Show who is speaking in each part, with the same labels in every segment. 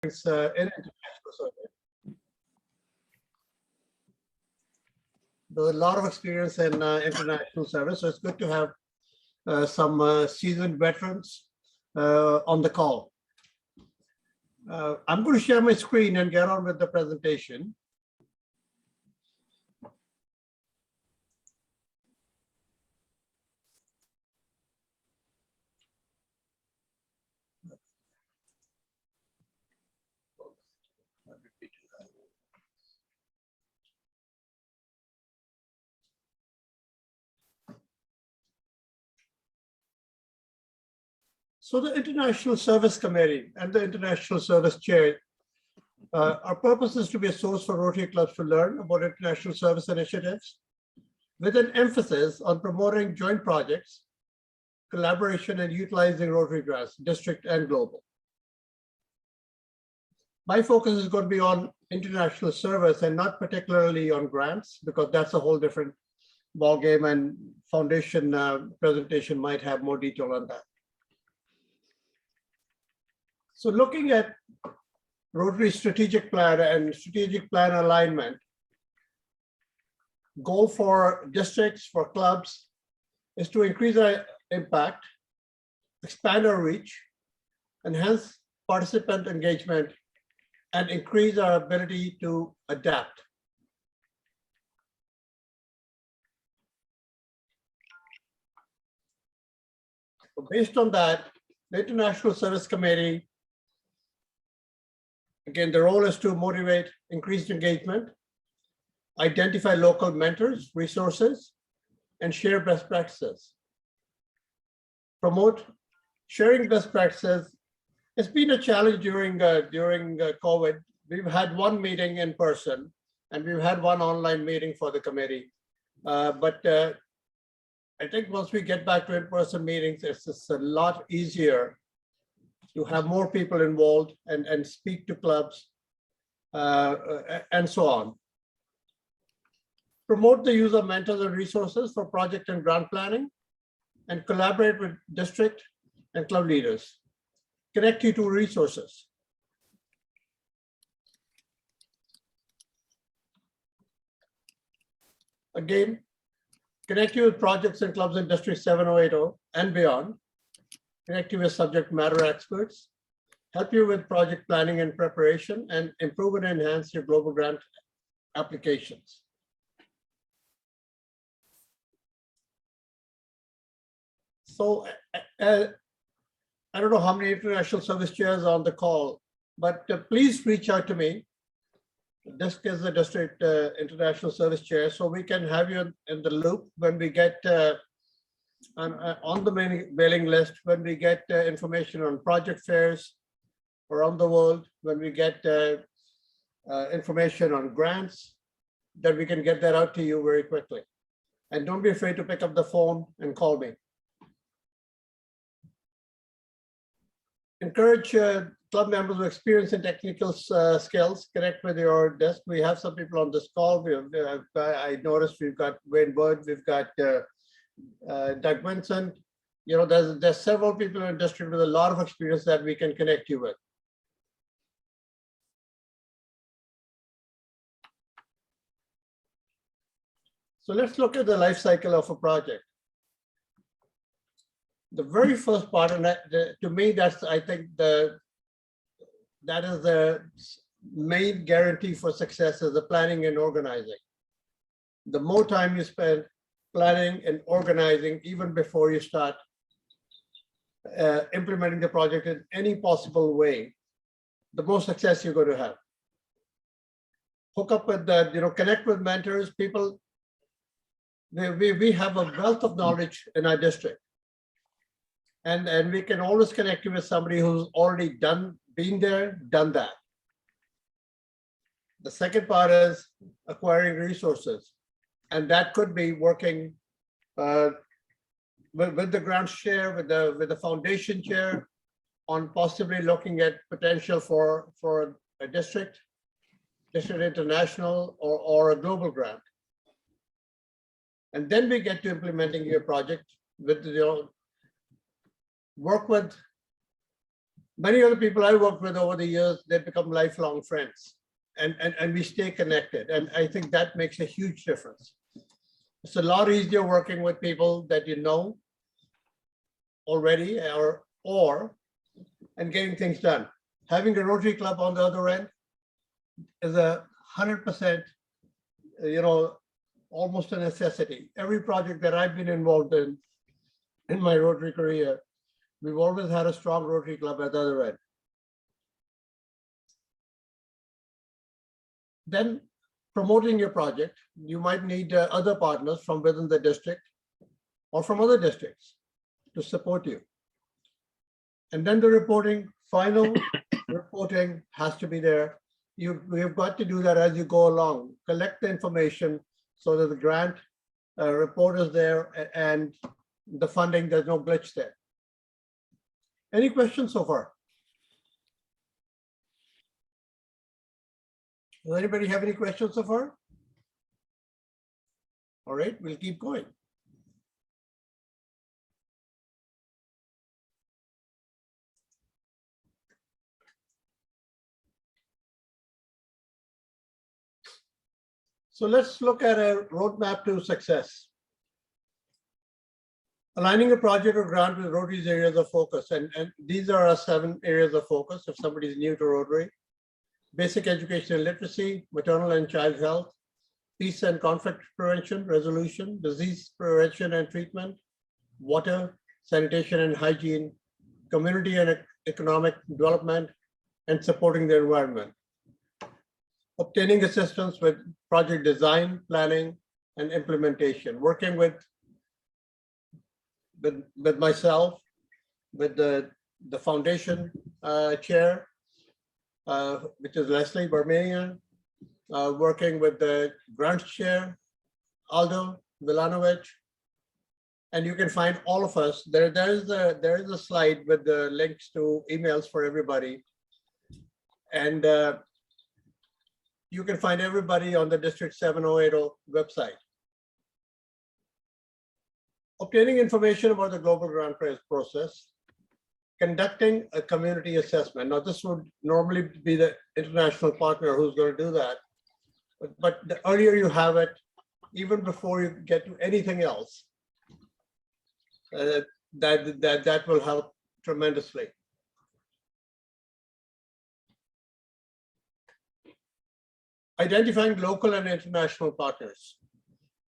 Speaker 1: in international service. There's a lot of experience in international service, so it's good to have some seasoned veterans on the call. I'm going to share my screen and get on with the presentation. So the International Service Committee and the International Service Chair, our purpose is to be a source for Rotary clubs to learn about international service initiatives with an emphasis on promoting joint projects, collaboration, and utilizing Rotary grants, district and global. My focus is going to be on international service and not particularly on grants, because that's a whole different ballgame, and foundation presentation might have more detail on that. So looking at Rotary strategic plan and strategic plan alignment, goal for districts, for clubs, is to increase our impact, expand our reach, enhance participant engagement, and increase our ability to adapt. So based on that, the International Service Committee, again, the role is to motivate increased engagement, identify local mentors, resources, and share best practices. Promote sharing best practices. It's been a challenge during COVID. We've had one meeting in person, and we've had one online meeting for the committee. But I think once we get back to in-person meetings, it's just a lot easier to have more people involved and speak to clubs and so on. Promote the use of mentors and resources for project and grant planning, and collaborate with district and club leaders. Connect you to resources. Again, connect you with projects and clubs in District 7080 and beyond. Connect you with subject matter experts, help you with project planning and preparation, and improve and enhance your global grant applications. So I don't know how many international service chairs are on the call, but please reach out to me. This is the district international service chair, so we can have you in the loop when we get on the mailing list, when we get information on project fairs around the world, when we get information on grants, that we can get that out to you very quickly. And don't be afraid to pick up the phone and call me. Encourage club members with experience in technical skills, connect with your desk. We have some people on this call. I noticed we've got Wayne Bird, we've got Doug Vincent. You know, there's several people in the district with a lot of experience that we can connect you with. So let's look at the life cycle of a project. The very first part, and to me, that's, I think, that is the main guarantee for success, is the planning and organizing. The more time you spend planning and organizing, even before you start implementing the project in any possible way, the more success you're going to have. Hook up with that, connect with mentors, people. We have a wealth of knowledge in our district. And we can always connect you with somebody who's already been there, done that. The second part is acquiring resources. And that could be working with the grant chair, with the foundation chair, on possibly looking at potential for a district international, or a global grant. And then we get to implementing your project with work with Many other people I worked with over the years, they become lifelong friends, and we stay connected. And I think that makes a huge difference. It's a lot easier working with people that you know already and getting things done. Having a Rotary Club on the other end is 100%, almost a necessity. Every project that I've been involved in my Rotary career, we've always had a strong Rotary Club at the other end. Then promoting your project, you might need other partners from within the district or from other districts to support you. And then the final reporting has to be there. You've got to do that as you go along. Collect the information so that the grant report is there and the funding, there's no glitch there. Any questions so far? Does anybody have any questions so far? All right, we'll keep going. So let's look at a roadmap to success. Aligning a project or grant with Rotary's areas of focus. And these are our 7 areas of focus if somebody is new to Rotary. Basic education and literacy, maternal and child health, peace and conflict prevention, resolution, disease prevention and treatment, water, sanitation and hygiene, community and economic development, and supporting the environment. Obtaining assistance with project design, planning, and implementation. Working with myself, with the foundation chair, which is Leslie Bermanian, working with the grants chair, Aldo Vilanovic, and you can find all of us. There is a slide with the links to emails for everybody, and you can find everybody on the District 7080 website. Obtaining information about the global grant process, conducting a community assessment. Now, this would normally be the international partner who's going to do that. But the earlier you have it, even before you get to anything else, that will help tremendously. Identifying local and international partners.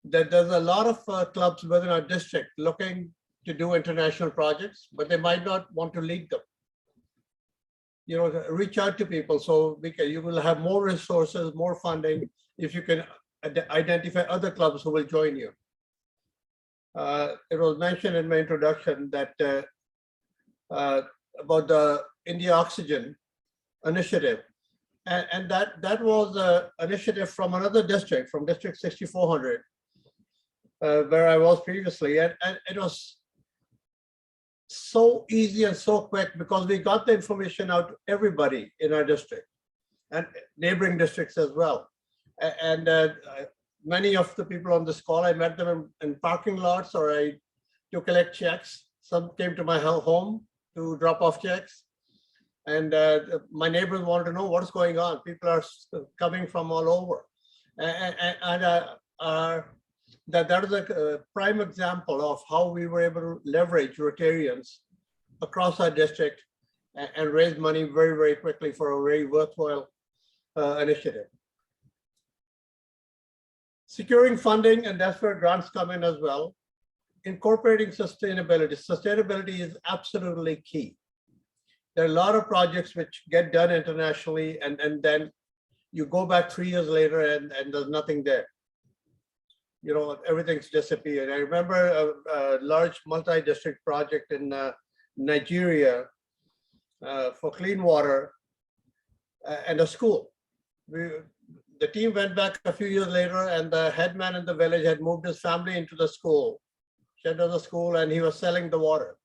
Speaker 1: There's a lot of clubs within our district looking to do international projects, but they might not want to lead them. Reach out to people so you will have more resources, more funding if you can identify other clubs who will join you. It was mentioned in my introduction that about the India Oxygen initiative. And that was an initiative from another district, from District 6400, where I was previously. And it was so easy and so quick because we got the information out to everybody in our district and neighboring districts as well. And many of the people on this call, I met them in parking lots or to collect checks. Some came to my home to drop off checks. And my neighbors wanted to know what's going on. People are coming from all over. That is a prime example of how we were able to leverage Rotarians across our district and raise money very, very quickly for a very worthwhile initiative. Securing funding, and that's where grants come in as well. Incorporating sustainability. Sustainability is absolutely key. There are a lot of projects which get done internationally, and then you go back 3 years later and there's nothing there. Everything's disappeared. I remember a large multi-district project in Nigeria for clean water and a school. The team went back a few years later, and the headman in the village had moved his family into the school, shed of the school, and he was selling the water,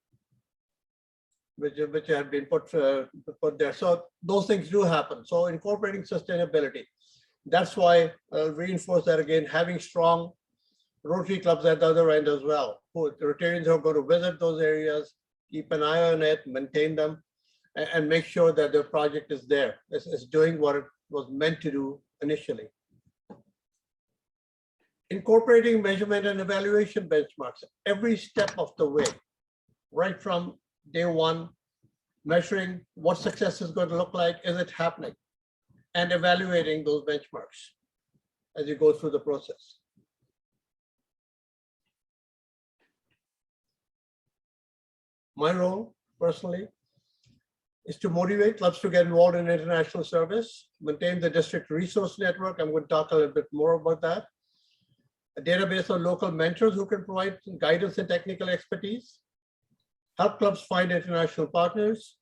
Speaker 1: which had been put there. So those things do happen. So incorporating sustainability. That's why I'll reinforce that again, having strong Rotary clubs at the other end as well. Rotarians are going to visit those areas, keep an eye on it, maintain them, and make sure that the project is there, is doing what it was meant to do initially. Incorporating measurement and evaluation benchmarks every step of the way, right from day one, measuring what success is going to look like, is it happening, and evaluating those benchmarks as you go through the process. My role, personally, is to motivate clubs to get involved in international service, maintain the district resource network. I'm going to talk a little bit more about that. A database of local mentors who can provide guidance and technical expertise, help clubs find international partners,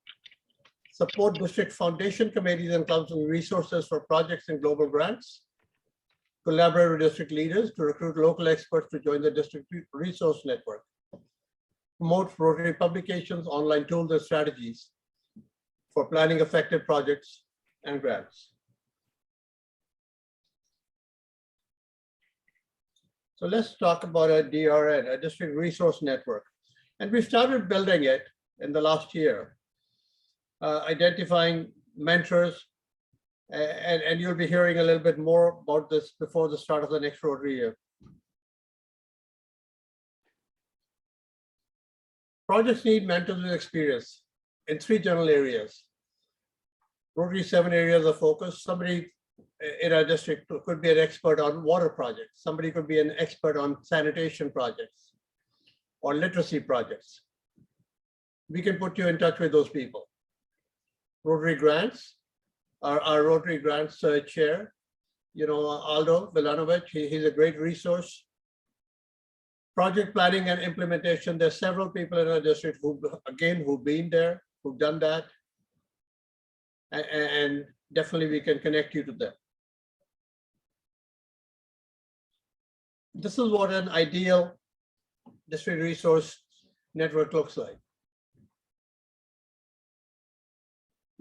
Speaker 1: support district foundation committees and clubs with resources for projects and global grants, collaborate with district leaders to recruit local experts to join the district resource network, promote Rotary publications, online tools, and strategies for planning effective projects and grants. So let's talk about a DRN, a district resource network. And we started building it in the last year, identifying mentors, and you'll be hearing a little bit more about this before the start of the next Rotary year. Projects need mentors with experience in 3 general areas. Rotary 7 areas of focus. Somebody in our district could be an expert on water projects. Somebody could be an expert on sanitation projects or literacy projects. We can put you in touch with those people. Rotary grants, our Rotary grants chair, Aldo Vilanovic, he's a great resource. Project planning and implementation, there's several people in our district who've been there, who've done that. And definitely we can connect you to them. This is what an ideal district resource network looks like.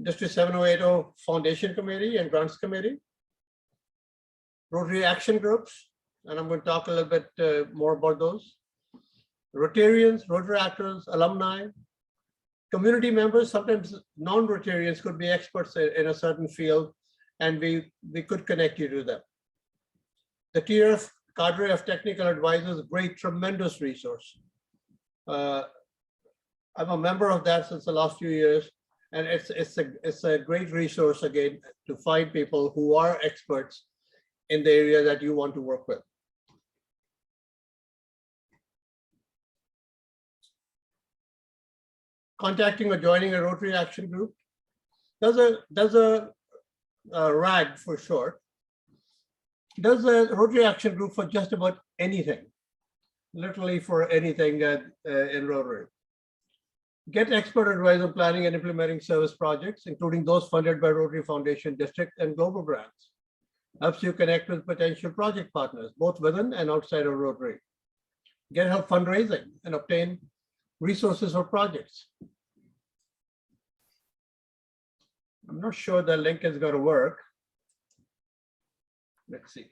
Speaker 1: District 7080 Foundation Committee and Grants Committee. Rotary Action Groups, and I'm going to talk a little bit more about those. Rotarians, Rotary actors, alumni, community members, sometimes non-Rotarians could be experts in a certain field, and we could connect you to them. The TRF cadre of technical advisors, great, tremendous resource. I'm a member of that since the last few years, and it's a great resource again to find people who are experts in the area that you want to work with. Contacting or joining a Rotary Action Group. There's a RAG for short. There's a Rotary Action Group for just about anything, literally for anything in Rotary. Get expert advice on planning and implementing service projects, including those funded by Rotary Foundation District and global grants. Helps you connect with potential project partners, both within and outside of Rotary. Get help fundraising and obtain resources for projects. I'm not sure the link is going to work. Let's see.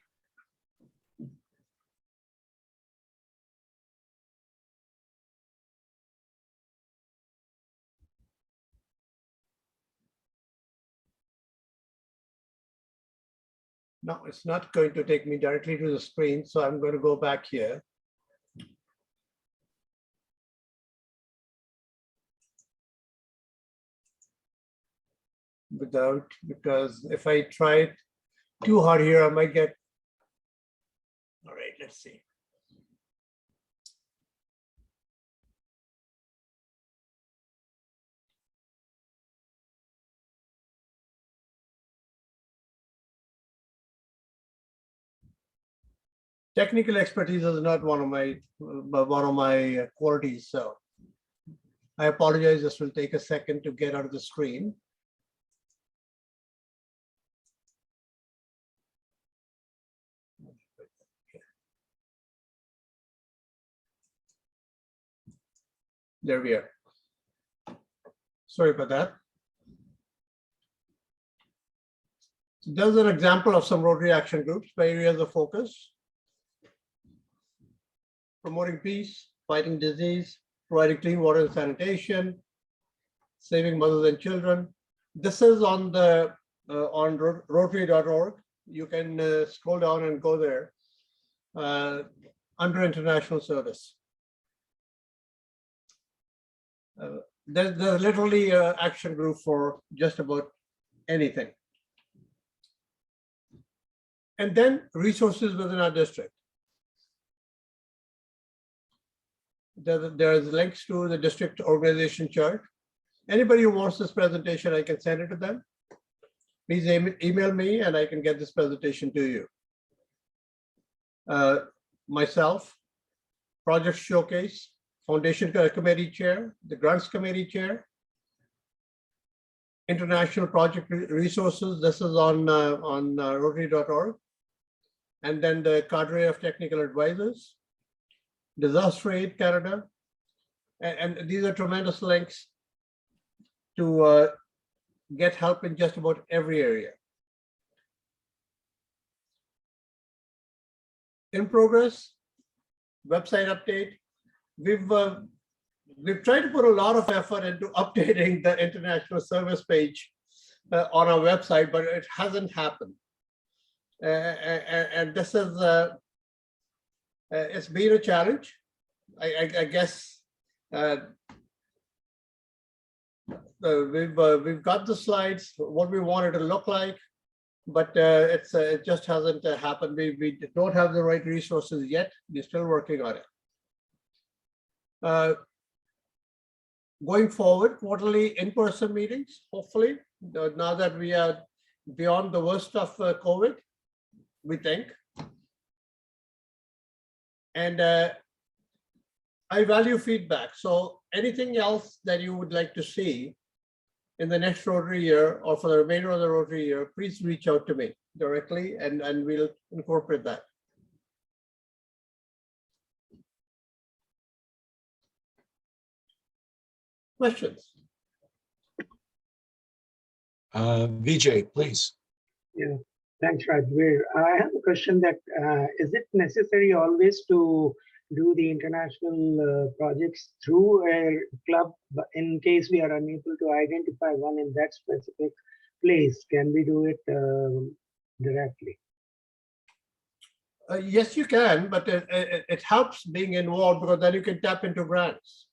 Speaker 1: No, it's not going to take me directly to the screen, so I'm going to go back here. Because if I try it too hard here, I might get, all right, let's see. Technical expertise is not one of my qualities, so I apologize. This will take a second to get out of the screen. There we are. Sorry about that. So there's an example of some Rotary action groups by areas of focus. Promoting peace, fighting disease, providing clean water and sanitation, Saving Mothers and Children. This is on the on Rotary.org. You can scroll down and go there under international service. There's literally an action group for just about anything. And then resources within our district. There's links to the district organization chart. Anybody who wants this presentation, I can send it to them. Please email me and I can get this presentation to you. Myself, Project Showcase, Foundation Committee Chair, the Grants Committee Chair, International Project Resources, this is on Rotary.org, and then the Cadre of Technical Advisors, Disaster Aid Canada, and these are tremendous links to get help in just about every area. In progress, website update. We've tried to put a lot of effort into updating the international service page on our website, but it hasn't happened. And this is, it's been a challenge. I guess we've got the slides, what we wanted to look like, but it just hasn't happened. We don't have the right resources yet. We're still working on it. Going forward, quarterly in-person meetings, hopefully, now that we are beyond the worst of COVID, we think. And I value feedback. So anything else that you would like to see in the next Rotary year or for the remainder of the Rotary year, please reach out to me directly and we'll incorporate that. Questions?
Speaker 2: Vijay, please.
Speaker 3: Yeah, thanks, Rajbir. I have a question that is it necessary always to do the international projects through a club in case we are unable to identify one in that specific place? Can we do it directly?
Speaker 1: Yes, you can, but it helps being involved because then you can tap into grants.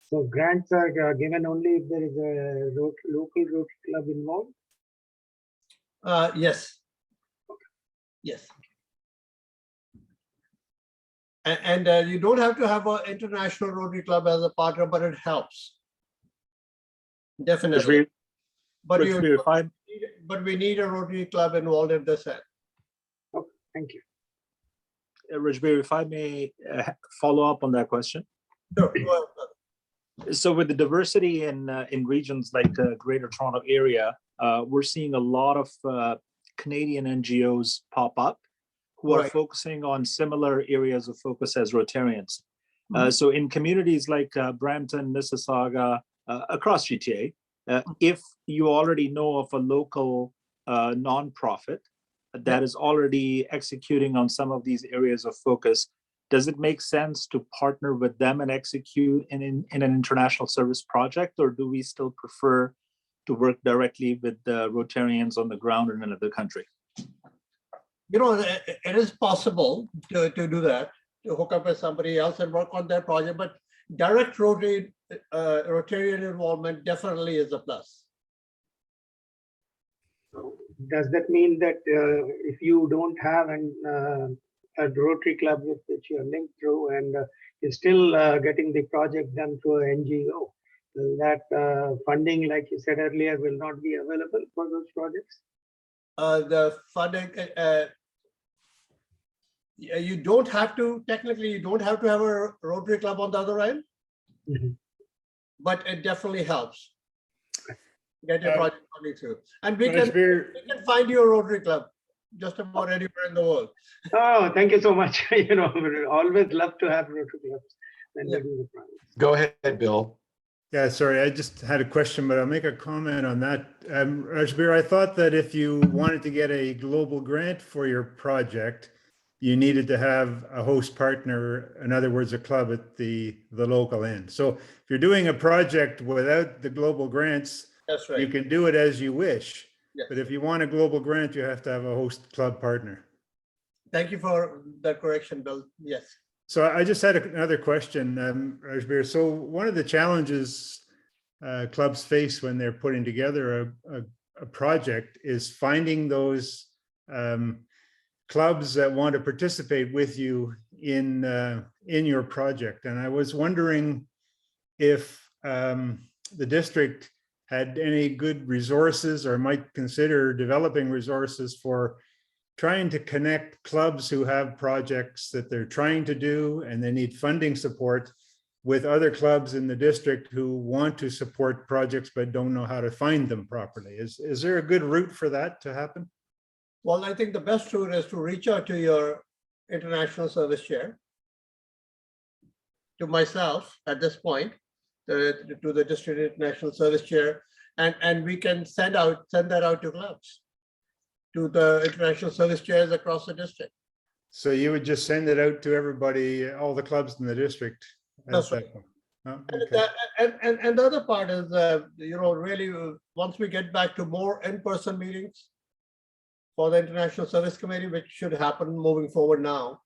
Speaker 3: So grants are given only if there is a local Rotary club involved?
Speaker 1: Yes. Yes. And you don't have to have an international Rotary club as a partner, but it helps. Definitely. But we need a Rotary club involved in this end.
Speaker 3: Okay, thank you.
Speaker 4: Rajbir, if I may follow up on that question.
Speaker 1: Sure. Go ahead.
Speaker 4: So with the diversity in regions like the Greater Toronto Area, we're seeing a lot of Canadian NGOs pop up who are focusing on similar areas of focus as Rotarians. So in communities like Brampton, Mississauga, across GTA, if you already know of a local nonprofit that is already executing on some of these areas of focus, does it make sense to partner with them and execute in an international service project, or do we still prefer to work directly with the Rotarians on the ground in another country?
Speaker 1: You know, it is possible to do that, to hook up with somebody else and work on their project, but direct Rotarian involvement definitely is a plus.
Speaker 3: Does that mean that if you don't have a Rotary club with which you are linked through and you're still getting the project done through an NGO, that funding, like you said earlier, will not be available for those projects?
Speaker 1: The funding, you don't have to, technically, you don't have to have a Rotary club on the other end, but it definitely helps. Get your project funding through. And we can find you a Rotary club just about anywhere in the world.
Speaker 3: Oh, thank you so much. You know, we always love to have Rotary clubs when we do the projects.
Speaker 2: Go ahead, Bill.
Speaker 5: Yeah, sorry, I just had a question, but I'll make a comment on that. Rajbir, I thought that if you wanted to get a global grant for your project, you needed to have a host partner, in other words, a club at the local end. So if you're doing a project without the global grants,
Speaker 1: That's
Speaker 5: you
Speaker 1: right.
Speaker 5: can do it as you wish.
Speaker 1: Yes.
Speaker 5: But if you want a global grant, you have to have a host club partner.
Speaker 1: Thank you for that correction, Bill. Yes.
Speaker 5: So I just had another question, Rajbir. So one of the challenges clubs face when they're putting together a project is finding those clubs that want to participate with you in your project. And I was wondering if the district had any good resources or might consider developing resources for trying to connect clubs who have projects that they're trying to do and they need funding support with other clubs in the district who want to support projects but don't know how to find them properly. Is there a good route for that to happen?
Speaker 1: Well, I think the best route is to reach out to your international service chair, to myself at this point, to the district international service chair, and we can send that out to clubs, to the international service chairs across the district.
Speaker 5: So you would just send it out to everybody, all the clubs in the district?
Speaker 1: That's right.
Speaker 5: Oh, okay.
Speaker 1: And the other part is, really, once we get back to more in-person meetings for the International Service Committee, which should happen moving forward now,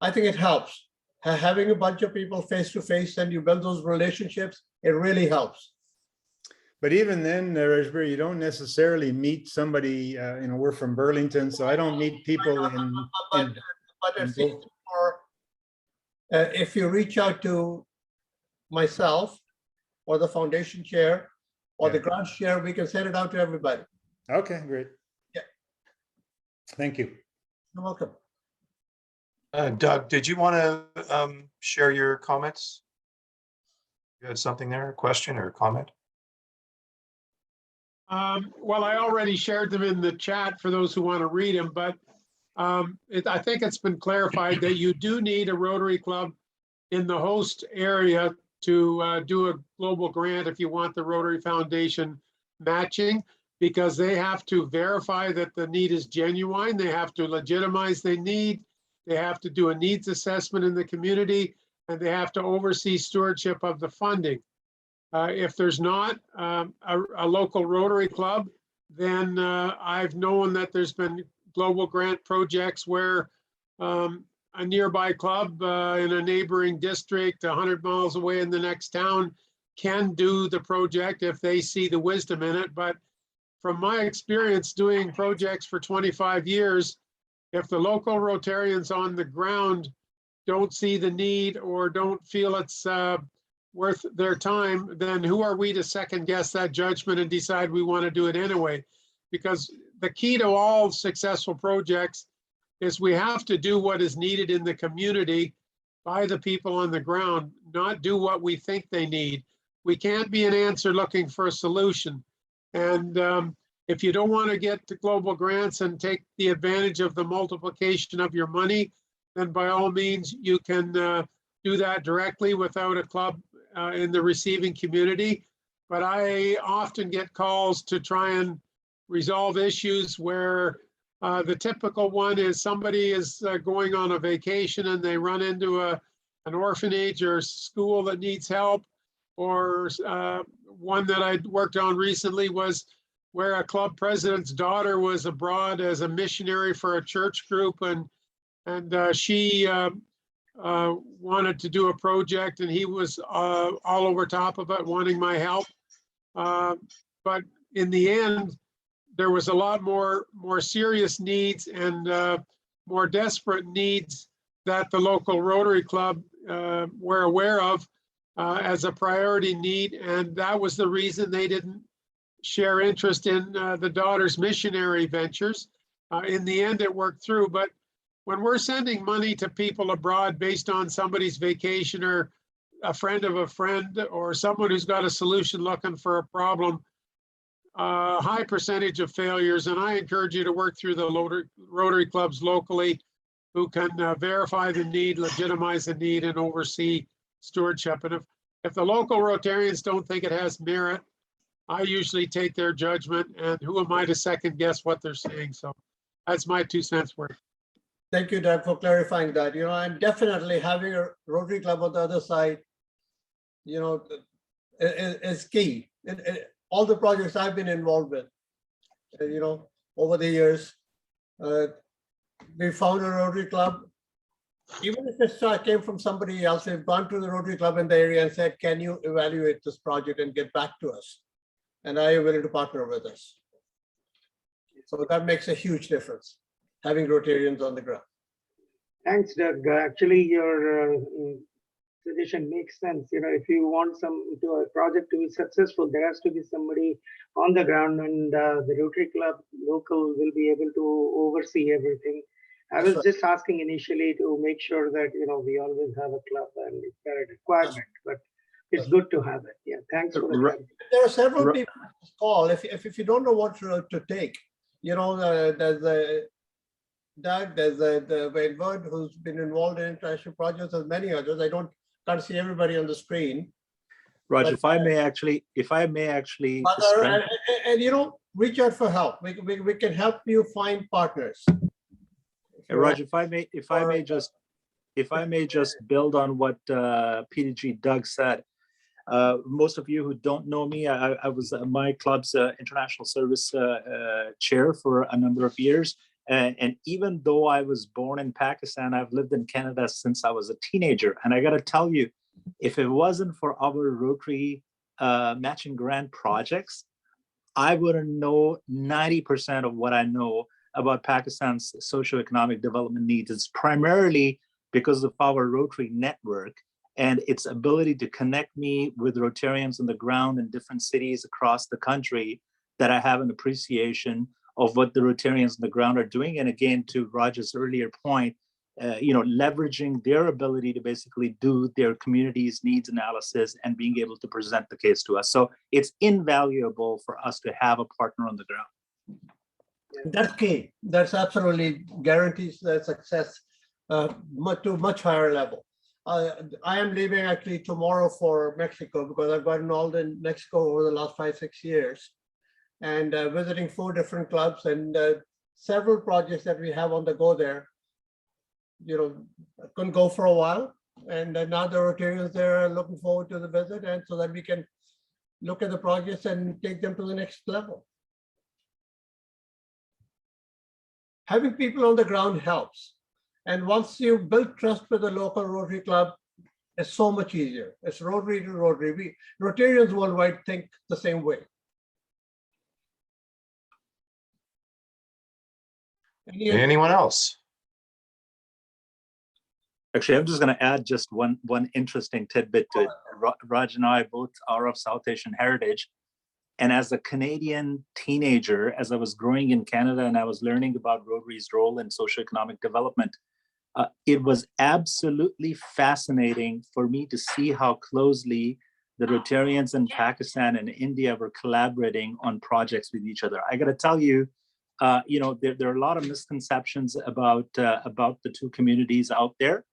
Speaker 1: I think it helps. Having a bunch of people face-to-face and you build those relationships, it really helps.
Speaker 5: But even then, Rajbir, you don't necessarily meet somebody, we're from Burlington, so I don't meet people
Speaker 1: But it's if you reach out to myself or the foundation chair or the grants chair, we can send it out to everybody.
Speaker 5: Okay, great.
Speaker 1: Yeah.
Speaker 5: Thank you.
Speaker 1: You're welcome.
Speaker 2: Doug, did you want to share your comments? You had something there, a question or a comment?
Speaker 6: Well, I already shared them in the chat for those who want to read them, but I think it's been clarified that you do need a Rotary Club in the host area to do a global grant if you want the Rotary Foundation matching, because they have to verify that the need is genuine. They have to legitimize the need. They have to do a needs assessment in the community, and they have to oversee stewardship of the funding. If there's not a local Rotary Club, then I've known that there's been global grant projects where a nearby club in a neighboring district 100 miles away in the next town can do the project if they see the wisdom in it. But from my experience doing projects for 25 years, if the local Rotarians on the ground don't see the need or don't feel it's worth their time, then who are we to second guess that judgment and decide we want to do it anyway? Because the key to all successful projects is we have to do what is needed in the community by the people on the ground, not do what we think they need. We can't be an answer looking for a solution. And if you don't want to get to global grants and take the advantage of the multiplication of your money, then by all means, you can do that directly without a club in the receiving community. But I often get calls to try and resolve issues where the typical one is somebody is going on a vacation and they run into an orphanage or school that needs help. Or one that I worked on recently was where a club president's daughter was abroad as a missionary for a church group, and she wanted to do a project, and he was all over top of it, wanting my help. But in the end, there was a lot more serious needs and more desperate needs that the local Rotary Club were aware of as a priority need. And that was the reason they didn't share interest in the daughter's missionary ventures. In the end, it worked through. But when we're sending money to people abroad based on somebody's vacation or a friend of a friend or someone who's got a solution looking for a problem, high percentage of failures. And I encourage you to work through the Rotary clubs locally who can verify the need, legitimize the need, and oversee stewardship. And if the local Rotarians don't think it has merit, I usually take their judgment, and who am I to second guess what they're saying? So that's my 2 cents worth.
Speaker 1: Thank you, Doug, for clarifying that. And definitely having a Rotary Club on the other side, is key. All the projects I've been involved with, over the years, we found a Rotary Club. Even if it came from somebody else, we've gone to the Rotary Club in the area and said, can you evaluate this project and get back to us? And are you willing to partner with us? So that makes a huge difference, having Rotarians on the ground.
Speaker 3: Thanks, Doug. Actually, your suggestion makes sense. If you want a project to be successful, there has to be somebody on the ground, and the Rotary Club local will be able to oversee everything. I was just asking initially to make sure that we always have a club and it's a requirement, but it's good to have it. Yeah, thanks for the
Speaker 1: There are several people on this call. If you don't know what road to take, there's a Doug, there's the Wayne Wood, who's been involved in international projects, there's many others. I can't see everybody on the screen.
Speaker 4: Roger,
Speaker 1: But,
Speaker 4: if I may actually strengthen-
Speaker 1: and reach out for help. We can help you find partners.
Speaker 4: Roger, if I may just build on what PDG Doug said. Most of you who don't know me, I was my club's international service chair for a number of years. And even though I was born in Pakistan, I've lived in Canada since I was a teenager. And I got to tell you, if it wasn't for our Rotary matching grant projects, I wouldn't know 90% of what I know about Pakistan's socioeconomic development needs. It's primarily because of our Rotary network and its ability to connect me with Rotarians on the ground in different cities across the country that I have an appreciation of what the Rotarians on the ground are doing. And again, to Raj's earlier point, leveraging their ability to basically do their community's needs analysis and being able to present the case to us. So it's invaluable for us to have a partner on the ground.
Speaker 1: That's key. That's absolutely guarantees the success to a much higher level. I am leaving actually tomorrow for Mexico because I've gotten involved in Mexico over the last 5-6 years and visiting 4 different clubs and several projects that we have on the go there. Couldn't go for a while, and now the Rotarians there are looking forward to the visit, and so that we can look at the projects and take them to the next level. Having people on the ground helps. And once you build trust with the local Rotary Club, it's so much easier. It's Rotary to Rotary. Rotarians worldwide think the same way.
Speaker 2: Anyone else?
Speaker 4: Actually, I'm just going to add just one interesting tidbit to it. Raj and I both are of South Asian heritage. And as a Canadian teenager, as I was growing in Canada and I was learning about Rotary's role in socioeconomic development, it was absolutely fascinating for me to see how closely the Rotarians in Pakistan and India were collaborating on projects with each other. I got to tell you, there are a lot of misconceptions about the two communities out there.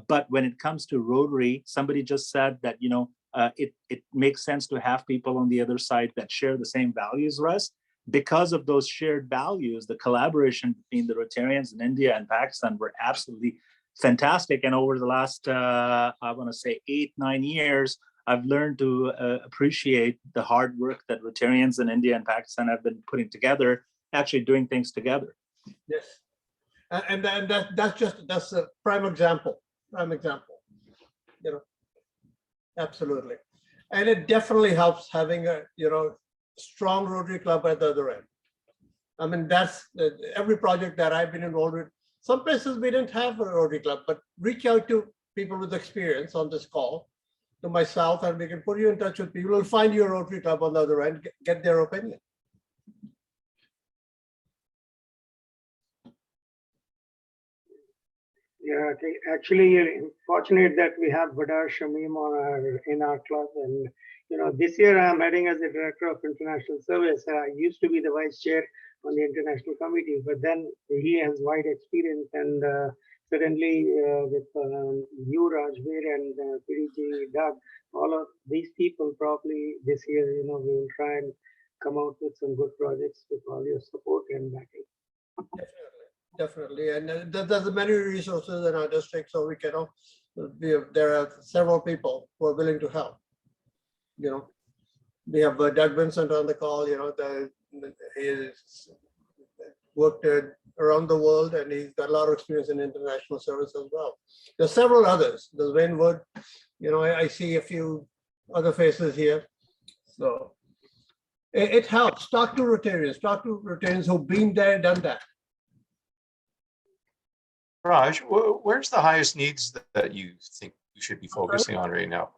Speaker 4: But when it comes to Rotary, somebody just said that, it makes sense to have people on the other side that share the same values as us. Because of those shared values, the collaboration between the Rotarians in India and Pakistan were absolutely fantastic. And over the last, I want to say 8-9 years, I've learned to appreciate the hard work that Rotarians in India and Pakistan have been putting together, actually doing things together.
Speaker 1: Yes, and that's a prime example. Absolutely. And it definitely helps having a strong Rotary Club at the other end. I mean, that's every project that I've been involved with. Some places we didn't have a Rotary Club, but reach out to people with experience on this call, to myself, and we can put you in touch with people. We'll find you a Rotary Club on the other end, get their opinion.
Speaker 3: Yeah, actually, fortunate that we have Badar Shamim in our club, and this year I'm heading as the director of international service. I used to be the vice chair on the international committee, but then he has wide experience, and certainly with you, Rajveer, and PDG Doug, all of these people probably this year, we will try and come out with some good projects with all your support and backing.
Speaker 1: definitely. And there's many resources in our district, so we can, there are several people who are willing to help. You know, we have Doug Vincent on the call, you know, he's worked around the world and he's got a lot of experience in international service as well. There's several others. There's Wayne Wood, you know, I see a few other faces here. So it helps. Talk to Rotarians who've been there, done that.
Speaker 2: Raj, where's the highest needs that you think we should be focusing on right now?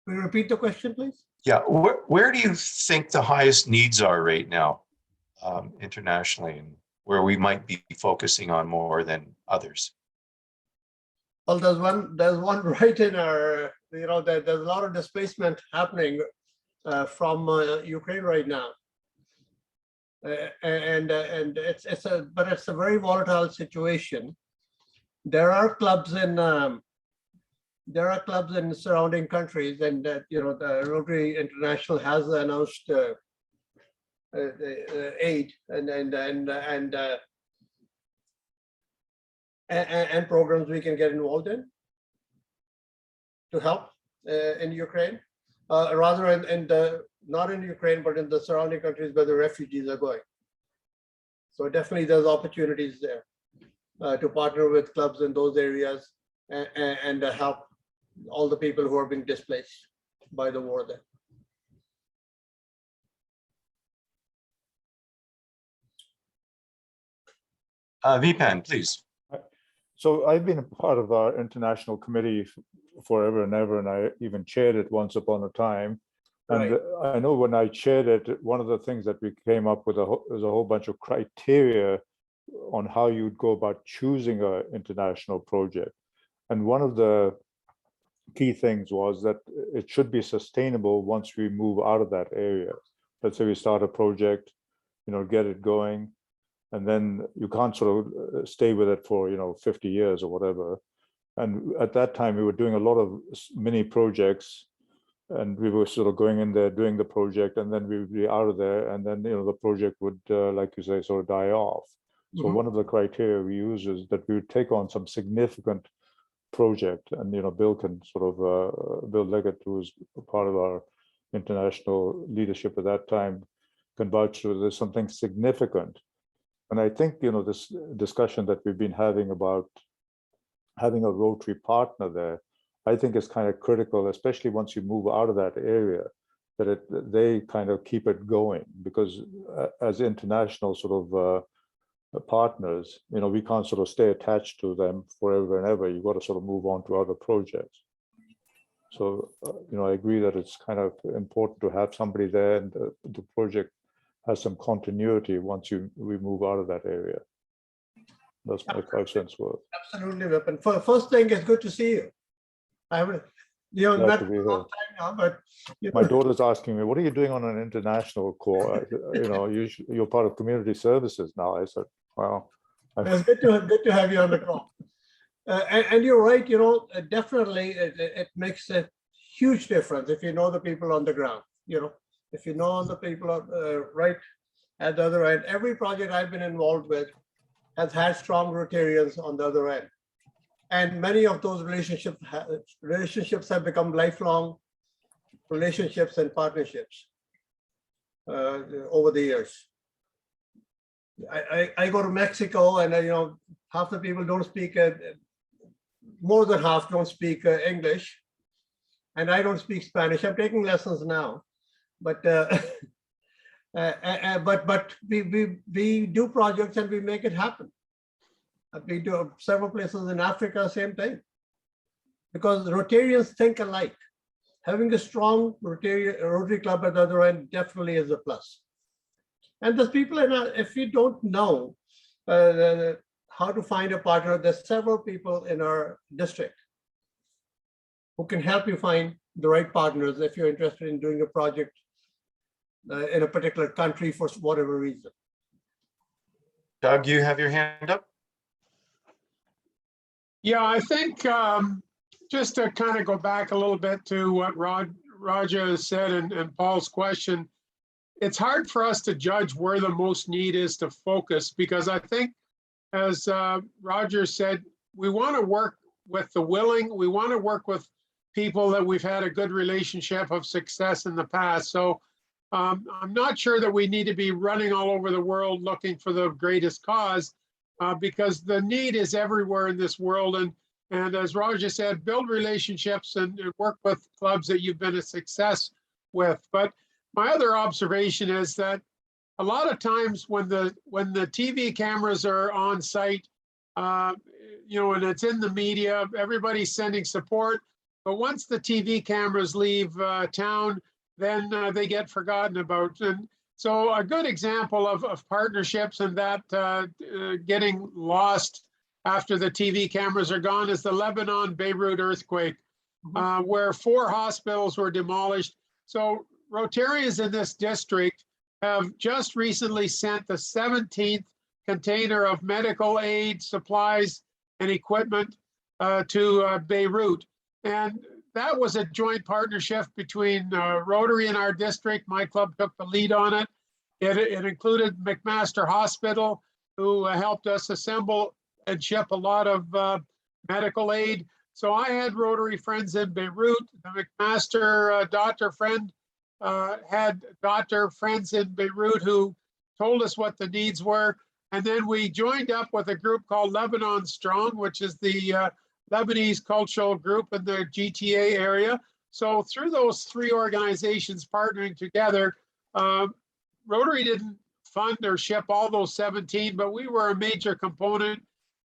Speaker 1: Will you repeat the question, please?
Speaker 2: Yeah, where do you think the highest needs are right now internationally, and where we might be focusing on more than others?
Speaker 1: Well, there's one right in our, you know, there's a lot of displacement happening from Ukraine right now. And it's a very volatile situation. There are clubs in surrounding countries, and you know, the Rotary International has announced aid and programs we can get involved in to help in Ukraine, rather not in Ukraine, but in the surrounding countries where the refugees are going. So definitely there's opportunities there to partner with clubs in those areas and help all the people who are being displaced by the war there.
Speaker 2: Vipan, please.
Speaker 7: So I've been a part of our international committee forever and ever, and I even chaired it once upon a time. And
Speaker 1: Right.
Speaker 7: I know when I chaired it, one of the things that we came up with was a whole bunch of criteria on how you'd go about choosing an international project. And one of the key things was that it should be sustainable once we move out of that area. Let's say we start a project, you know, get it going, and then you can't sort of stay with it for, you know, 50 years or whatever. And at that time, we were doing a lot of mini projects, and we were sort of going in there, doing the project, and then we would be out of there, and then, you know, the project would, like you say, sort of die off. So one of the criteria we use is that we would take on some significant project, and, you know, Bill can sort of, Bill Leggett, who was a part of our international leadership at that time, can vouch for there's something significant. And I think, you know, this discussion that we've been having about having a Rotary partner there, I think is kind of critical, especially once you move out of that area, that they kind of keep it going, because as international sort of partners, you know, we can't sort of stay attached to them forever and ever. You've got to sort of move on to other projects. So, you know, I agree that it's kind of important to have somebody there, and the project has some continuity once we move out of that area. That's my 5 cents worth.
Speaker 1: Absolutely, Vipin. First thing, it's good to see you. I haven't, you know,
Speaker 7: Glad
Speaker 1: met
Speaker 7: to be
Speaker 1: for a long
Speaker 7: here.
Speaker 1: time now, but you
Speaker 7: My
Speaker 1: know,
Speaker 7: daughter's asking me, what are you doing on an international call? You know, you're part of community services now. I said, well,
Speaker 1: it's good to have you on the call. And you're right, you know, definitely it makes a huge difference if you know the people on the ground. You know, if you know the people right at the other end. Every project I've been involved with has had strong Rotarians on the other end. And many of those relationships have become lifelong relationships and partnerships over the years. I go to Mexico, and you know, half the people don't speak, more than half don't speak English, and I don't speak Spanish. I'm taking lessons now, but we do projects and we make it happen. We do several places in Africa, same thing, because Rotarians think alike. Having a strong Rotary club at the other end definitely is a plus. And there's people if you don't know how to find a partner, there's several people in our district who can help you find the right partners if you're interested in doing a project in a particular country for whatever reason.
Speaker 2: Doug, you have your hand up?
Speaker 6: Yeah, I think just to kind of go back a little bit to what Raja said and Paul's question, it's hard for us to judge where the most need is to focus, because I think, as Roger said, we want to work with the willing. We want to work with people that we've had a good relationship of success in the past. So I'm not sure that we need to be running all over the world looking for the greatest cause, because the need is everywhere in this world. And as Roger said, build relationships and work with clubs that you've been a success with. But my other observation is that a lot of times when the TV cameras are on site, and it's in the media, everybody's sending support. But once the TV cameras leave town, then they get forgotten about. And so a good example of partnerships and that getting lost after the TV cameras are gone is the Lebanon Beirut earthquake, where 4 hospitals were demolished. So Rotarians in this district have just recently sent the 17th container of medical aid, supplies, and equipment to Beirut. And that was a joint partnership between Rotary and our district. My club took the lead on it. It included McMaster Hospital, who helped us assemble and ship a lot of medical aid. So I had Rotary friends in Beirut. The McMaster doctor friend had doctor friends in Beirut who told us what the needs were. And then we joined up with a group called Lebanon Strong, which is the Lebanese cultural group in the GTA area. So through those 3 organizations partnering together, Rotary didn't fund or ship all those 17, but we were a major component.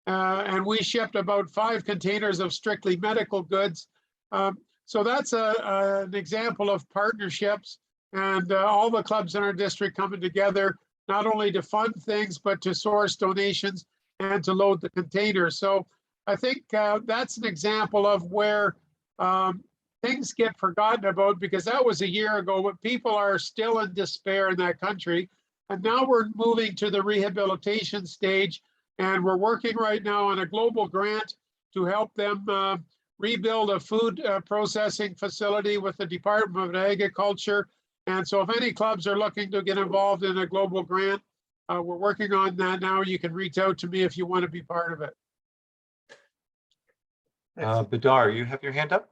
Speaker 6: And we shipped about 5 containers of strictly medical goods. So that's an example of partnerships, and all the clubs in our district coming together, not only to fund things, but to source donations and to load the containers. So I think that's an example of where things get forgotten about, because that was a year ago, but people are still in despair in that country. And now we're moving to the rehabilitation stage, and we're working right now on a global grant to help them rebuild a food processing facility with the Department of Agriculture. And so if any clubs are looking to get involved in a global grant, we're working on that now. You can reach out to me if you want to be part of it.
Speaker 2: Badar, you have your hand up?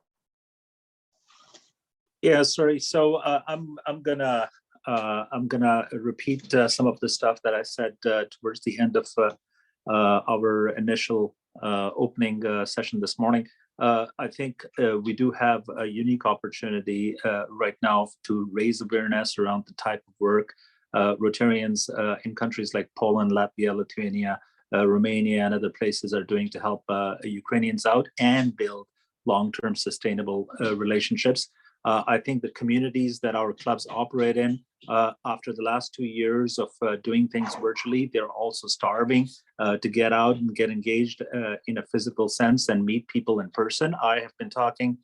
Speaker 4: Yeah, sorry. So I'm gonna repeat some of the stuff that I said towards the end of our initial opening session this morning. I think we do have a unique opportunity right now to raise awareness around the type of work Rotarians in countries like Poland, Latvia, Lithuania, Romania, and other places are doing to help Ukrainians out and build long-term sustainable relationships. I think the communities that our clubs operate in, after the last 2 years of doing things virtually, they're also starving to get out and get engaged in a physical sense and meet people in person. I have been talking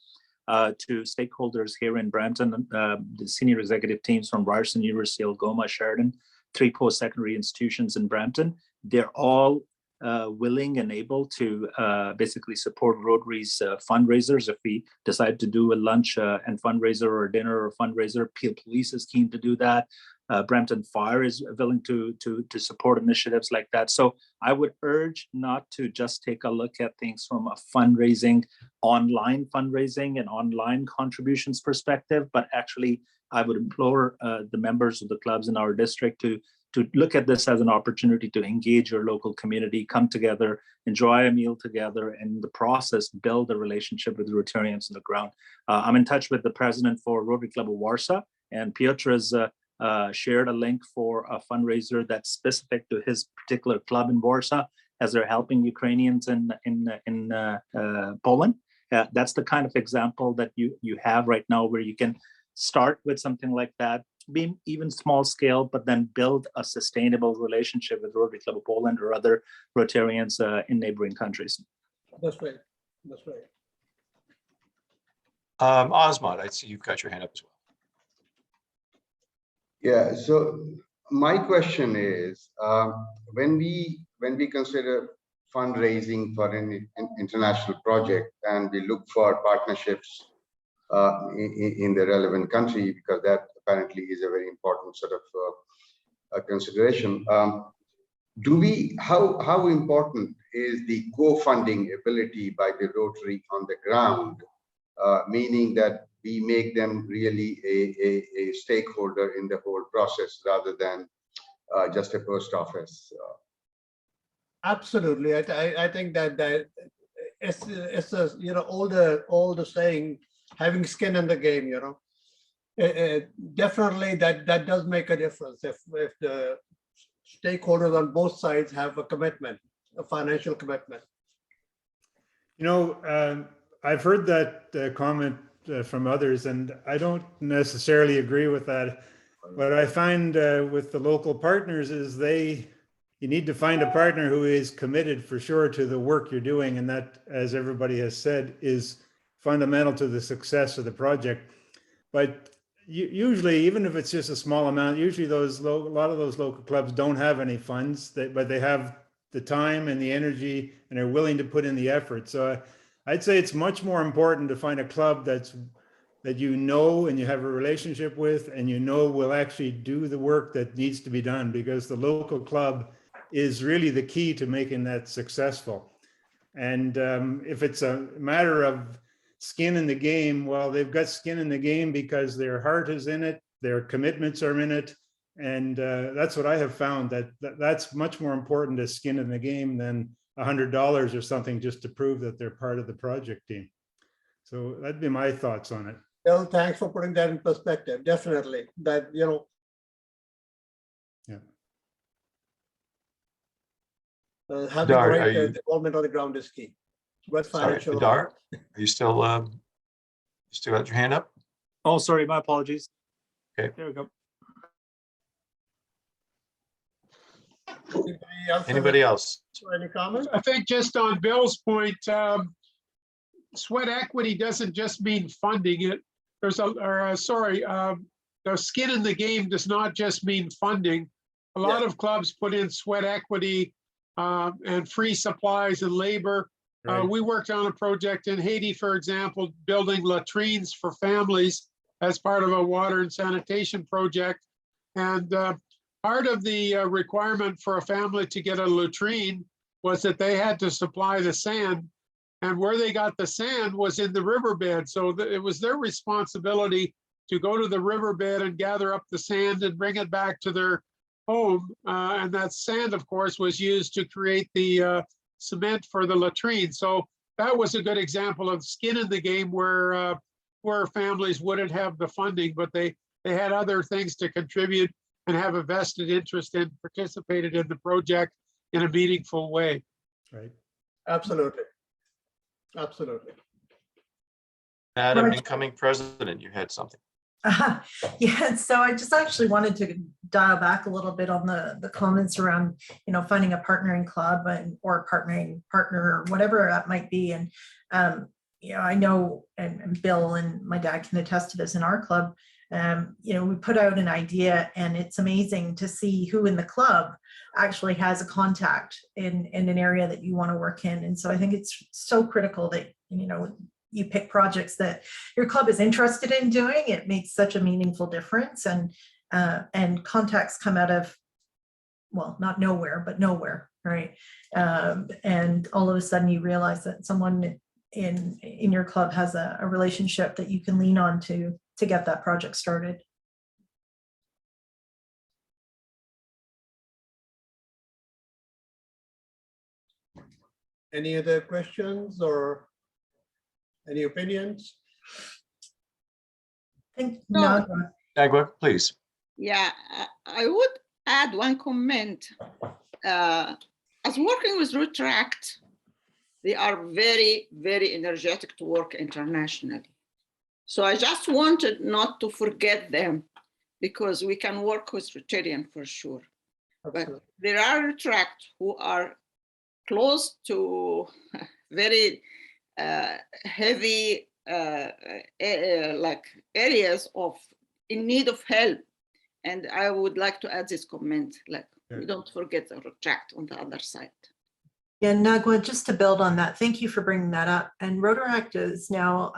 Speaker 4: to stakeholders here in Brampton, the senior executive teams from Ryerson University, Algoma, Sheridan, 3 post-secondary institutions in Brampton. They're all willing and able to basically support Rotary's fundraisers. If we decide to do a lunch and fundraiser or a dinner or fundraiser, Peel Police is keen to do that. Brampton Fire is willing to support initiatives like that. So I would urge not to just take a look at things from a online fundraising and online contributions perspective, but actually I would implore the members of the clubs in our district to look at this as an opportunity to engage your local community, come together, enjoy a meal together, and in the process, build a relationship with Rotarians on the ground. I'm in touch with the president for Rotary Club of Warsaw, and Piotr has shared a link for a fundraiser that's specific to his particular club in Warsaw, as they're helping Ukrainians in Poland. That's the kind of example that you have right now, where you can start with something like that, be even small scale, but then build a sustainable relationship with Rotary Club of Poland or other Rotarians in neighboring countries.
Speaker 1: That's right. That's right.
Speaker 2: Osmond, I see you've got your hand up as well.
Speaker 8: Yeah, so my question is, when we consider fundraising for an international project and we look for partnerships in the relevant country, because that apparently is a very important sort of consideration. How important is the co-funding ability by the Rotary on the ground, meaning that we make them really a stakeholder in the whole process rather than just a post office?
Speaker 1: Absolutely. I think that it's a, you know, all the saying, having skin in the game, you know. Definitely that does make a difference if the stakeholders on both sides have a commitment, a financial commitment.
Speaker 5: You know, I've heard that comment from others, and I don't necessarily agree with that. What I find with the local partners is you need to find a partner who is committed for sure to the work you're doing, and that, as everybody has said, is fundamental to the success of the project. But usually, even if it's just a small amount, usually a lot of those local clubs don't have any funds, but they have the time and the energy and are willing to put in the effort. So I'd say it's much more important to find a club that you know and you have a relationship with, and you know will actually do the work that needs to be done, because the local club is really the key to making that successful. And if it's a matter of skin in the game, well, they've got skin in the game because their heart is in it, their commitments are in it. And that's what I have found, that's much more important as skin in the game than $100 or something just to prove that they're part of the project team. So that'd be my thoughts on it.
Speaker 1: Well, thanks for putting that in perspective. Definitely that, you know.
Speaker 5: Yeah.
Speaker 1: Having
Speaker 2: Dar,
Speaker 1: the
Speaker 2: are
Speaker 1: right
Speaker 2: you-
Speaker 1: involvement on the ground is key. But
Speaker 2: Sorry,
Speaker 1: financial.
Speaker 2: Dar, are you still got your hand up?
Speaker 4: Oh, sorry, my apologies.
Speaker 2: Okay.
Speaker 4: There we go.
Speaker 2: Anybody else?
Speaker 1: Any comments?
Speaker 6: I think just on Bill's point, sweat equity doesn't just mean funding it. The skin in the game does not just mean funding. A lot of clubs put in sweat equity and free supplies and labor.
Speaker 5: Right.
Speaker 6: We worked on a project in Haiti, for example, building latrines for families as part of a water and sanitation project. And part of the requirement for a family to get a latrine was that they had to supply the sand. And where they got the sand was in the riverbed. So it was their responsibility to go to the riverbed and gather up the sand and bring it back to their home. And that sand, of course, was used to create the cement for the latrine. So that was a good example of skin in the game where families wouldn't have the funding, but they had other things to contribute and have a vested interest and participated in the project in a meaningful way.
Speaker 5: Right.
Speaker 1: Absolutely. Absolutely.
Speaker 2: Madam
Speaker 9: Right.
Speaker 2: Incoming President, you had something.
Speaker 9: Yeah, so I just actually wanted to dial back a little bit on the comments around, you know, finding a partnering club or partner or whatever that might be. And, you know, I know, and Bill and my dad can attest to this in our club, you know, we put out an idea and it's amazing to see who in the club actually has a contact in an area that you want to work in. And so I think it's so critical that, you know, you pick projects that your club is interested in doing. It makes such a meaningful difference, and contacts come out of, well, not nowhere, but nowhere, right? And all of a sudden you realize that someone in your club has a relationship that you can lean on to get that project started.
Speaker 1: Any other questions or any opinions?
Speaker 9: I think
Speaker 10: No.
Speaker 9: Naga.
Speaker 2: Dagwa, please.
Speaker 10: Yeah, I would add one comment. As working with Retract, they are very, very energetic to work internationally. So I just wanted not to forget them, because we can work with Rotarian for sure. But there are Retract who are close to very heavy like areas in need of help. And I would like to add this comment, like, we don't forget the Retract on the other side.
Speaker 9: Yeah, Nagwa, just to build on that, thank you for bringing that up. And Rotaract is now,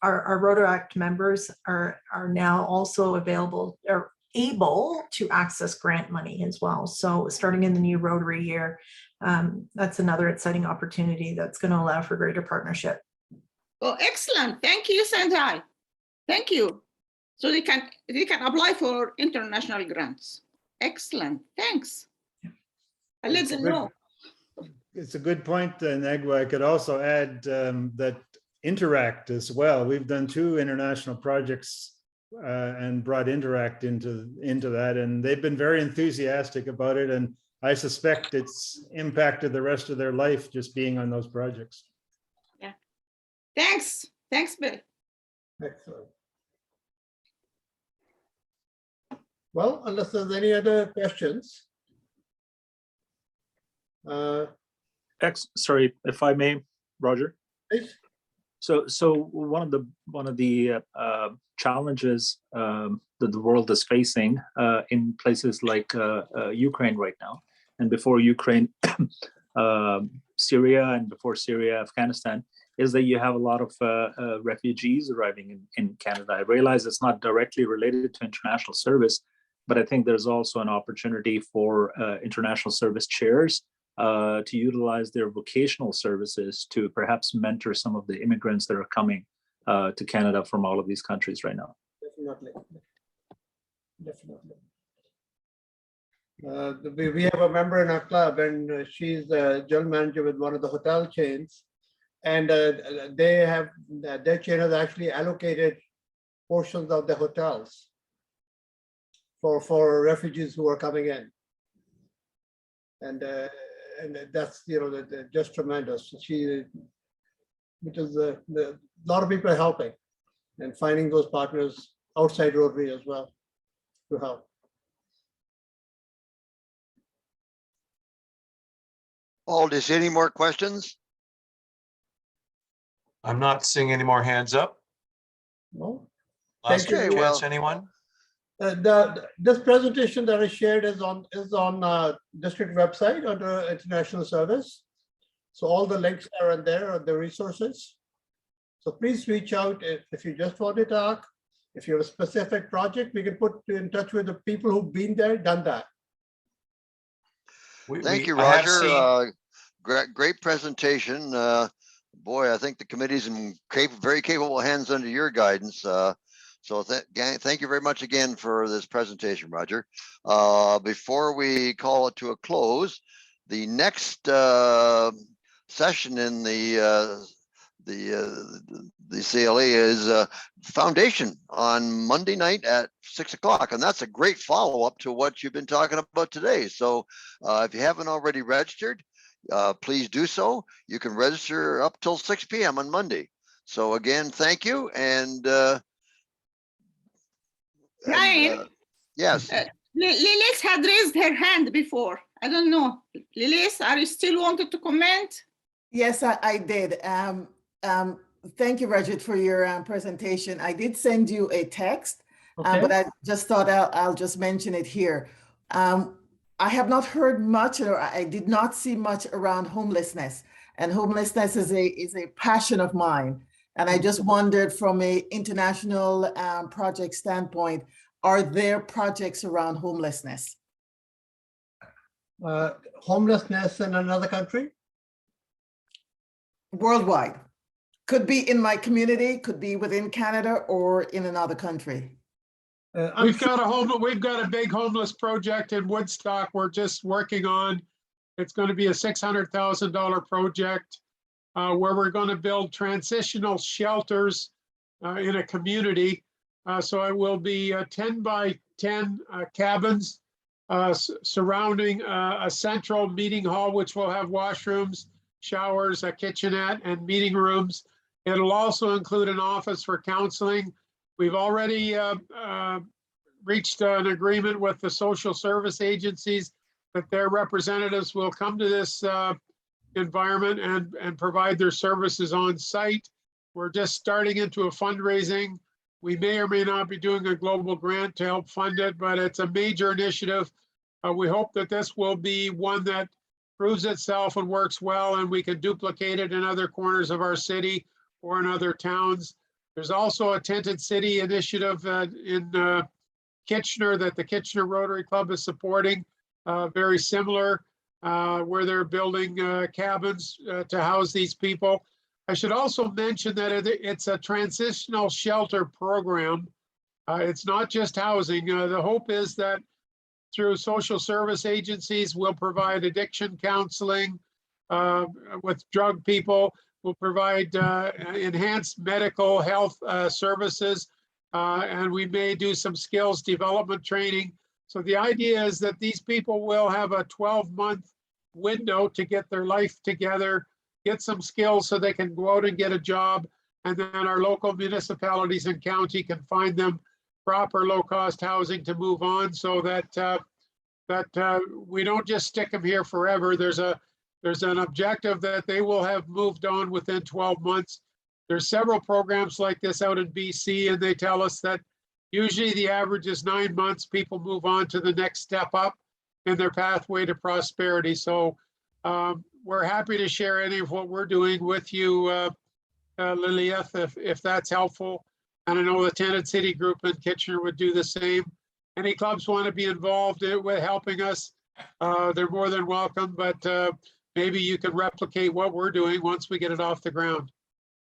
Speaker 9: our Rotaract members are now also available or able to access grant money as well. So starting in the new Rotary year, that's another exciting opportunity that's going to allow for greater partnership.
Speaker 10: Oh, excellent. Thank you, Sandai. Thank you. So they can apply for international grants. Excellent. Thanks. I'll let them know.
Speaker 5: It's a good point, Negwa. I could also add that Interact as well. We've done 2 international projects and brought Interact into that, and they've been very enthusiastic about it. And I suspect it's impacted the rest of their life just being on those projects.
Speaker 10: Yeah. Thanks. Thanks, Bill.
Speaker 1: Excellent. Well, unless there's any other questions.
Speaker 4: Sorry, if I may, Roger.
Speaker 1: Please.
Speaker 4: So one of the challenges that the world is facing in places like Ukraine right now, and before Ukraine, Syria, and before Syria, Afghanistan, is that you have a lot of refugees arriving in Canada. I realize it's not directly related to international service, but I think there's also an opportunity for international service chairs to utilize their vocational services to perhaps mentor some of the immigrants that are coming to Canada from all of these countries right now.
Speaker 1: Definitely. We have a member in our club, and she's a general manager with one of the hotel chains, and they have their chain has actually allocated portions of the hotels for refugees who are coming in, and that's just tremendous. Which is a lot of people are helping and finding those partners outside Rotary as well to help.
Speaker 11: Paul, do you see any more questions?
Speaker 2: I'm not seeing any more hands up.
Speaker 1: No.
Speaker 2: Last
Speaker 1: Thank you.
Speaker 2: chance, anyone?
Speaker 1: This presentation that I shared is on district website under international service. So all the links are in there, the resources. So please reach out if you just want to talk. If you have a specific project, we can put you in touch with the people who've been there, done that.
Speaker 11: Thank you, Roger. Great presentation. Boy, I think the committee's in very capable hands under your guidance. So thank you very much again for this presentation, Roger. Before we call it to a close, the next session in the CLE is Foundation on Monday night at 6 o'clock, and that's a great follow-up to what you've been talking about today. So if you haven't already registered, please do so. You can register up till 6 p.m. on Monday. So again, thank you. And
Speaker 10: Ryan,
Speaker 11: yes.
Speaker 10: Lilis had raised her hand before. I don't know. Lilis, are you still wanted to comment?
Speaker 12: Yes, I did. Thank you, Rajit, for your presentation. I did send you a text, but I just thought I'll just mention it here. I have not heard much, or I did not see much around homelessness, and homelessness is a passion of mine. And I just wondered, from an international project standpoint, are there projects around homelessness?
Speaker 1: Homelessness in another country?
Speaker 12: Worldwide. Could be in my community, could be within Canada, or in another country.
Speaker 6: We've got a big homeless project in Woodstock we're just working on. It's going to be a $600,000 project where we're going to build transitional shelters in a community. So it will be 10 by 10 cabins surrounding a central meeting hall, which will have washrooms, showers, a kitchenette, and meeting rooms. It'll also include an office for counseling. We've already reached an agreement with the social service agencies that their representatives will come to this environment and provide their services on site. We're just starting into a fundraising. We may or may not be doing a global grant to help fund it, but it's a major initiative. We hope that this will be one that proves itself and works well, and we can duplicate it in other corners of our city or in other towns. There's also a Tented City initiative in Kitchener that the Kitchener Rotary Club is supporting, very similar, where they're building cabins to house these people. I should also mention that it's a transitional shelter program. It's not just housing. The hope is that through social service agencies, we'll provide addiction counseling with drug people. We'll provide enhanced medical health services, and we may do some skills development training. So the idea is that these people will have a 12-month window to get their life together, get some skills so they can go out and get a job, and then our local municipalities and county can find them proper low-cost housing to move on, so that we don't just stick them here forever. There's an objective that they will have moved on within 12 months. There's several programs like this out in BC, and they tell us that usually the average is 9 months. People move on to the next step up in their pathway to prosperity. So we're happy to share any of what we're doing with you, Lilith, if that's helpful. And I know the Tented City group in Kitchener would do the same. Any clubs want to be involved with helping us, they're more than welcome, but maybe you can replicate what we're doing once we get it off the ground.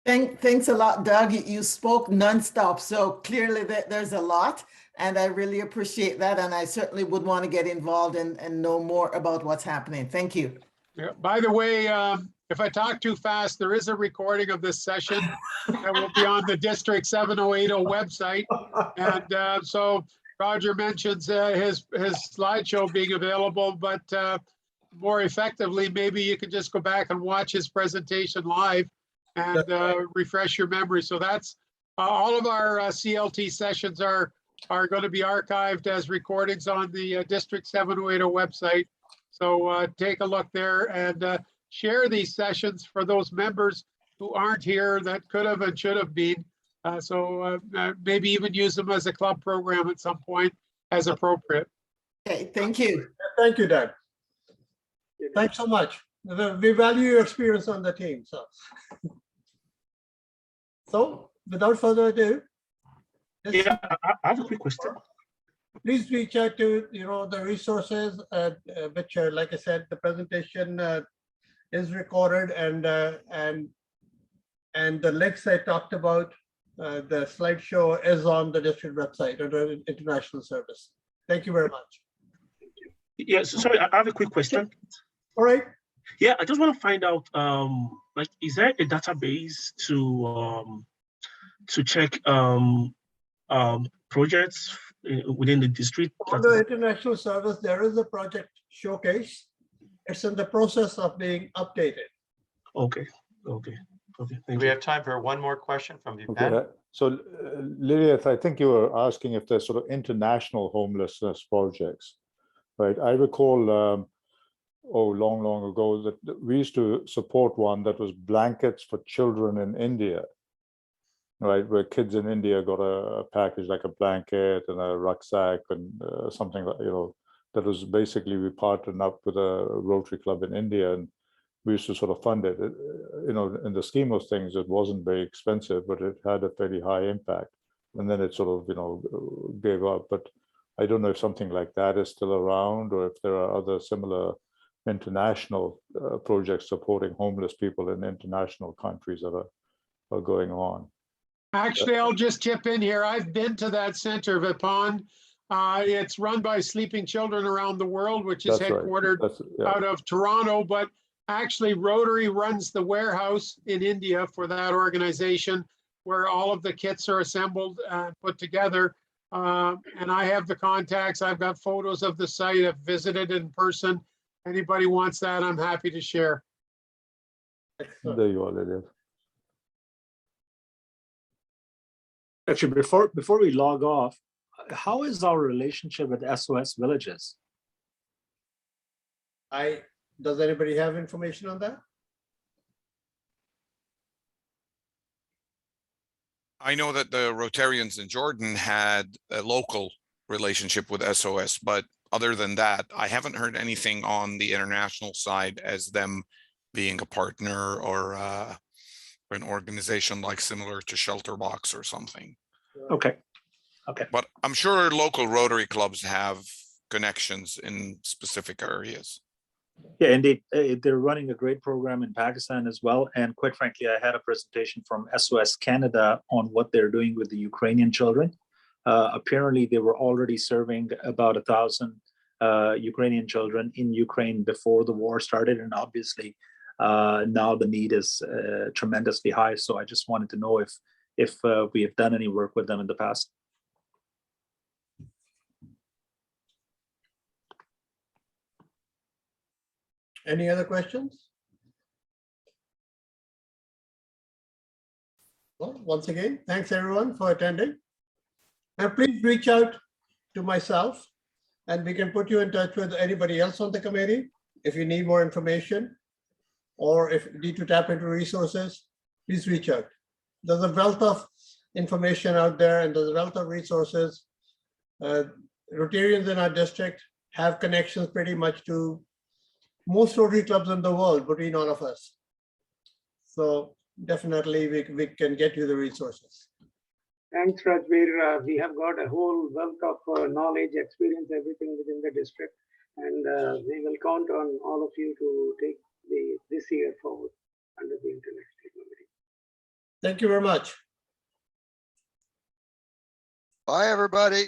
Speaker 12: Thanks a lot, Doug. You spoke nonstop, so clearly there's a lot, and I really appreciate that. And I certainly would want to get involved and know more about what's happening. Thank you.
Speaker 6: Yeah, by the way, if I talk too fast, there is a recording of this session that will be on the District 7080 website. And so Roger mentions his slideshow being available, but more effectively, maybe you can just go back and watch his presentation live and refresh your memory. So that's all of our CLT sessions are going to be archived as recordings on the District 7080 website. So take a look there and share these sessions for those members who aren't here that could have and should have been. So maybe even use them as a club program at some point as appropriate.
Speaker 12: Okay, thank you.
Speaker 1: Thank you, Doug. Thanks so much. We value your experience on the team. So without further ado,
Speaker 13: yeah, I have a quick question.
Speaker 1: Please reach out to the resources, which like I said, the presentation is recorded, and the links I talked about, the slideshow is on the district website under international service. Thank you very much.
Speaker 13: Yes, sorry, I have a quick question.
Speaker 1: All right.
Speaker 13: Yeah, I just want to find out, like, is there a database to check projects within the district?
Speaker 1: On the international service, there is a project showcase. It's in the process of being updated.
Speaker 13: Okay. Thank
Speaker 2: We
Speaker 13: you.
Speaker 2: have time for one more question from you,
Speaker 7: Okay, so Lilith, I think you were asking if there's sort of international homelessness projects, right? I recall, long ago that we used to support one that was blankets for children in India, right? Where kids in India got a package like a blanket and a rucksack and something like, that was basically, we partnered up with a Rotary Club in India, and we used to sort of fund it. In the scheme of things, it wasn't very expensive, but it had a very high impact. And then it sort of, gave up. But I don't know if something like that is still around, or if there are other similar international projects supporting homeless people in international countries that are going on.
Speaker 6: Actually, I'll just chip in here. I've been to that center, Vipon. It's run by Sleeping Children Around the World, which is headquartered out of Toronto, but actually Rotary runs the warehouse in India for that organization, where all of the kits are assembled and put together. And I have the contacts. I've got photos of the site. I've visited in person. Anybody wants that, I'm happy to share.
Speaker 7: There you are, Lilith.
Speaker 4: Actually, before we log off, how is our relationship with Sos Villages?
Speaker 1: Does anybody have information on that?
Speaker 14: I know that the Rotarians in Jordan had a local relationship with SOS, but other than that, I haven't heard anything on the international side as them being a partner or an organization like similar to Shelter Box or something.
Speaker 4: Okay. Okay.
Speaker 14: But I'm sure local Rotary clubs have connections in specific areas.
Speaker 4: Yeah, indeed. They're running a great program in Pakistan as well. And quite frankly, I had a presentation from SOS Canada on what they're doing with the Ukrainian children. Apparently, they were already serving about 1,000 Ukrainian children in Ukraine before the war started. And obviously, now the need is tremendously high. So I just wanted to know if we have done any work with them in the past.
Speaker 1: Any other questions? Well, once again, thanks everyone for attending. And please reach out to myself and we can put you in touch with anybody else on the committee if you need more information or if you need to tap into resources, please reach out. There's a wealth of information out there and there's a wealth of resources. Rotarians in our district have connections pretty much to most Rotary clubs in the world between all of us. So definitely we can get you the resources.
Speaker 3: Thanks, Rajveer. We have got a whole wealth of knowledge, experience, everything within the district. And we will count on all of you to take this year forward under the International Committee.
Speaker 1: Thank you very much.
Speaker 11: Bye, everybody.